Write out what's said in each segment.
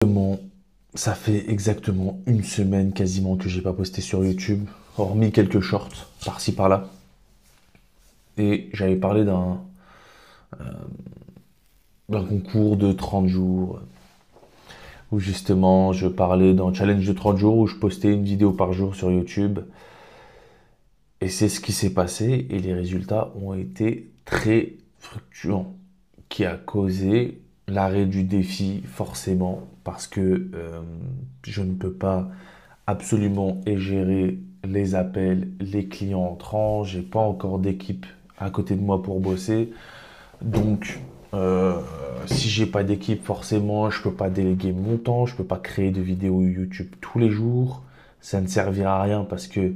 Exactement, ça fait exactement une semaine quasiment que j'ai pas posté sur YouTube, hormis quelques shorts par-ci par-là. Et j'avais parlé d'un concours de 30 jours où justement je parlais d'un challenge de 30 jours où je postais une vidéo par jour sur YouTube. Et c'est ce qui s'est passé et les résultats ont été très fluctuants, qui a causé l'arrêt du défi forcément parce que je ne peux pas absolument gérer les appels, les clients entrants. J'ai pas encore d'équipe à côté de moi pour bosser. Donc, si j'ai pas d'équipe, forcément, je peux pas déléguer mon temps, je peux pas créer de vidéos YouTube tous les jours. Ça ne servira à rien parce que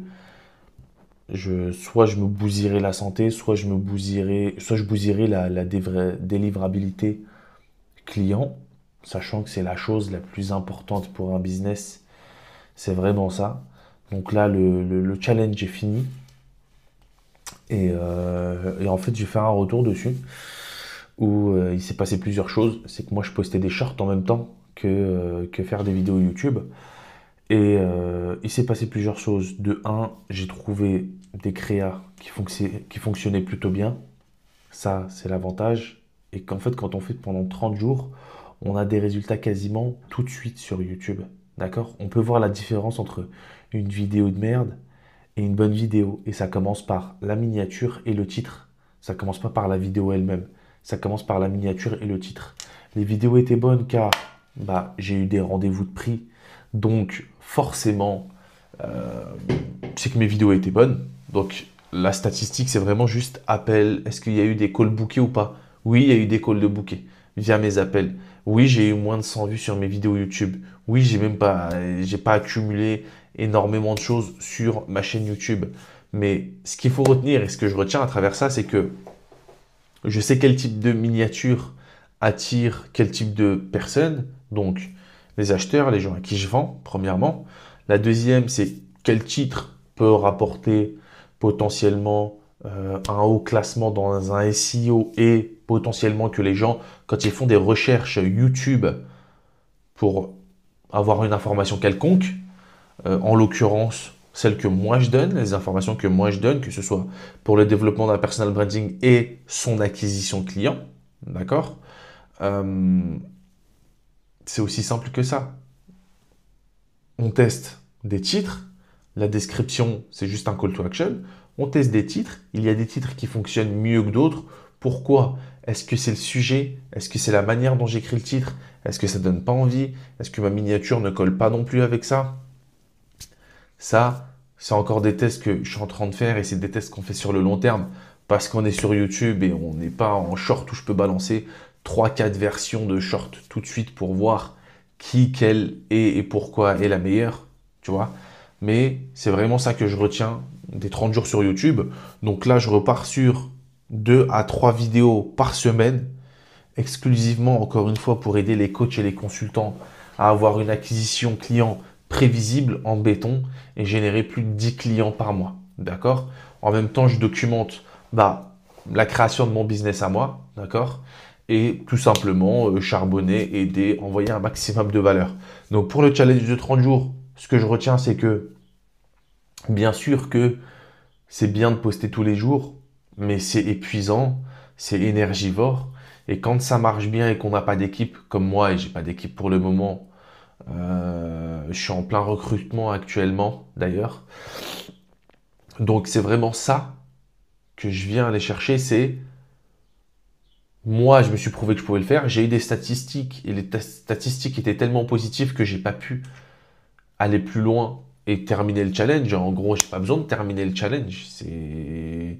soit je me bousillerai la santé, soit je bousillerai la délivrabilité client, sachant que c'est la chose la plus importante pour un business. C'est vraiment ça. Donc là, le challenge est fini. Et en fait, j'ai fait un retour dessus où il s'est passé plusieurs choses. C'est que moi, je postais des shorts en même temps que faire des vidéos YouTube. Et il s'est passé plusieurs choses. De un, j'ai trouvé des créas qui fonctionnaient plutôt bien. Ça, c'est l'avantage. Et qu'en fait, quand on fait pendant 30 jours, on a des résultats quasiment tout de suite sur YouTube. D'accord? On peut voir la différence entre une vidéo de merde et une bonne vidéo. Et ça commence par la miniature et le titre. Ça commence pas par la vidéo elle-même. Ça commence par la miniature et le titre. Les vidéos étaient bonnes car j'ai eu des rendez-vous de prix. Donc forcément, c'est que mes vidéos étaient bonnes. Donc la statistique, c'est vraiment juste appel. Est-ce qu'il y a eu des calls bookés ou pas? Oui, il y a eu des calls de bookés via mes appels. Oui, j'ai eu moins de 100 vues sur mes vidéos YouTube. Oui, j'ai pas accumulé énormément de choses sur ma chaîne YouTube. Mais ce qu'il faut retenir et ce que je retiens à travers ça, c'est que je sais quel type de miniature attire quel type de personnes. Donc, les acheteurs, les gens à qui je vends, premièrement. La deuxième, c'est quel titre peut rapporter potentiellement un haut classement dans un SEO et potentiellement que les gens, quand ils font des recherches YouTube pour avoir une information quelconque, en l'occurrence celle que moi je donne, les informations que moi je donne, que ce soit pour le développement d'un personal branding et son acquisition client, d'accord. Euh, c'est aussi simple que ça. On teste des titres, la description c'est juste un call to action, on teste des titres, il y a des titres qui fonctionnent mieux que d'autres. Pourquoi? Est-ce que c'est le sujet? Est-ce que c'est la manière dont j'écris le titre? Est-ce que ça donne pas envie? Est-ce que ma miniature ne colle pas non plus avec ça? Ça, c'est encore des tests que je suis en train de faire et c'est des tests qu'on fait sur le long terme parce qu'on est sur YouTube et on n'est pas en short où je peux balancer trois, quatre versions de short tout de suite pour voir qui, quelle est et pourquoi est la meilleure, tu vois. Mais c'est vraiment ça que je retiens des 30 jours sur YouTube. Donc là, je repars sur 2 à 3 vidéos par semaine, exclusivement, encore une fois, pour aider les coachs et les consultants à avoir une acquisition client prévisible en béton et générer plus de 10 clients par mois. D'accord? En même temps, je documente la création de mon business à moi. D'accord? Et tout simplement charbonner, aider, envoyer un maximum de valeur. Donc pour le challenge de 30 jours, ce que je retiens, c'est que bien sûr que c'est bien de poster tous les jours, mais c'est épuisant, c'est énergivore. Et quand ça marche bien et qu'on n'a pas d'équipe, comme moi, et j'ai pas d'équipe pour le moment, je suis en plein recrutement actuellement d'ailleurs. Donc c'est vraiment ça que je viens aller chercher, c'est moi je me suis prouvé que je pouvais le faire, j'ai eu des statistiques et les statistiques étaient tellement positives que j'ai pas pu aller plus loin et terminer le challenge. En gros, j'ai pas besoin de terminer le challenge. C'est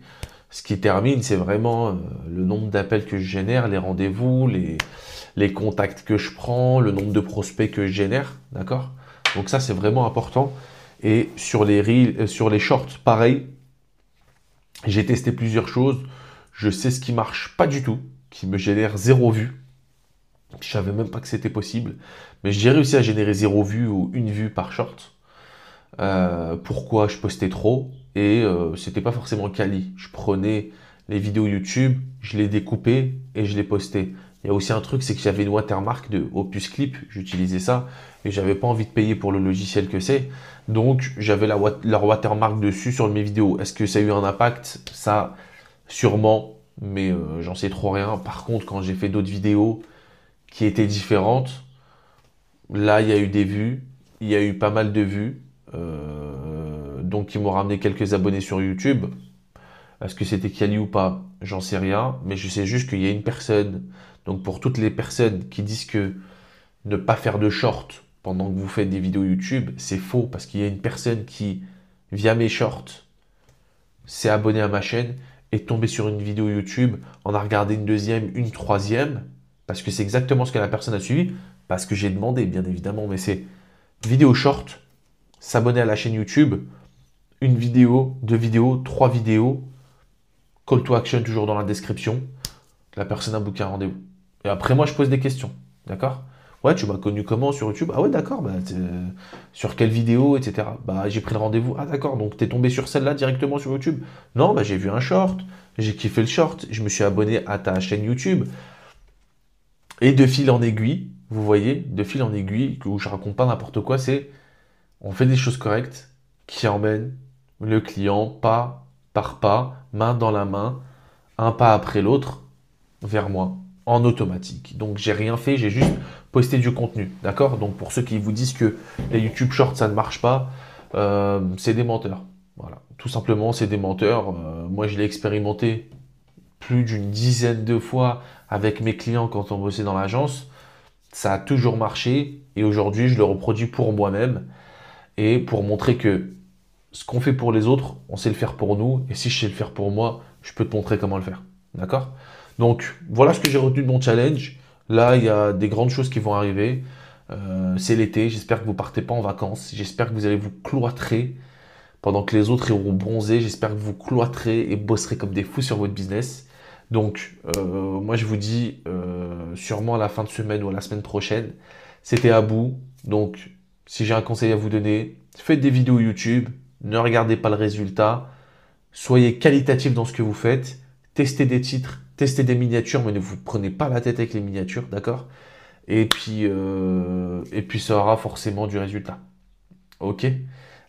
ce qui termine, c'est vraiment le nombre d'appels que je génère, les rendez-vous, les contacts que je prends, le nombre de prospects que je génère, d'accord? Donc ça, c'est vraiment important. Et sur les reels, sur les shorts, pareil, j'ai testé plusieurs choses. Je sais ce qui marche pas du tout, qui me génère zéro vue. Je savais même pas que c'était possible, mais j'ai réussi à générer zéro vue ou une vue par short. Pourquoi je postais trop et c'était pas forcément quali. Je prenais les vidéos YouTube, je les découpais et je les postais. Il y a aussi un truc, c'est que j'avais une watermark de Opus Clip, j'utilisais ça, et j'avais pas envie de payer pour le logiciel que c'est. Donc j'avais leur watermark dessus sur mes vidéos. Est-ce que ça a eu un impact? Ça, sûrement, mais j'en sais trop rien. Par contre, quand j'ai fait d'autres vidéos qui étaient différentes, là, il y a eu des vues, il y a eu pas mal de vues, donc ils m'ont ramené quelques abonnés sur YouTube. Est-ce que c'était Kali ou pas? J'en sais rien, mais je sais juste qu'il y a une personne. Donc pour toutes les personnes qui disent que ne pas faire de short pendant que vous faites des vidéos YouTube, c'est faux parce qu'il y a une personne qui, via mes shorts, s'est abonné à ma chaîne, est tombé sur une vidéo YouTube, en a regardé une deuxième, une troisième, parce que c'est exactement ce que la personne a suivi, parce que j'ai demandé bien évidemment, mais c'est vidéo short, s'abonner à la chaîne YouTube, une vidéo, deux vidéos, trois vidéos, call to action toujours dans la description. La personne a booké un rendez-vous. Et après, moi, je pose des questions. D'accord? Ouais, tu m'as connu comment sur YouTube? Ah ouais, d'accord. Bah, sur quelle vidéo, etc. Bah, j'ai pris le rendez-vous. Ah d'accord. Donc, t'es tombé sur celle-là directement sur YouTube? Non, bah, j'ai vu un short. J'ai kiffé le short. Je me suis abonné à ta chaîne YouTube. Et de fil en aiguille, vous voyez, de fil en aiguille, où je raconte pas n'importe quoi, c'est on fait des choses correctes qui emmènent le client pas par pas, main dans la main, un pas après l'autre, vers moi, en automatique. Donc j'ai rien fait, j'ai juste posté du contenu. D'accord? Donc pour ceux qui vous disent que les YouTube Shorts, ça ne marche pas, c'est des menteurs. Voilà. Tout simplement, c'est des menteurs. Moi, je l'ai expérimenté plus d'une dizaine de fois avec mes clients quand on bossait dans l'agence. Ça a toujours marché et aujourd'hui, je le reproduis pour moi-même et pour montrer que ce qu'on fait pour les autres, on sait le faire pour nous. Et si je sais le faire pour moi, je peux te montrer comment le faire. D'accord? Donc, voilà ce que j'ai retenu de mon challenge. Là, il y a des grandes choses qui vont arriver. C'est l'été. J'espère que vous partez pas en vacances. J'espère que vous allez vous cloîtrer pendant que les autres iront bronzer. J'espère que vous cloîtrez et bosserez comme des fous sur votre business. Donc, moi, je vous dis sûrement à la fin de semaine ou à la semaine prochaine. C'était à bout. Donc, si j'ai un conseil à vous donner, faites des vidéos YouTube. Ne regardez pas le résultat. Soyez qualitatif dans ce que vous faites. Testez des titres, testez des miniatures, mais ne vous prenez pas la tête avec les miniatures, d'accord? Et puis ça aura forcément du résultat. Ok?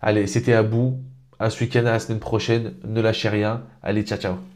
Allez, c'était à bout. À ce week-end, à la semaine prochaine. Ne lâchez rien. Allez, ciao, ciao.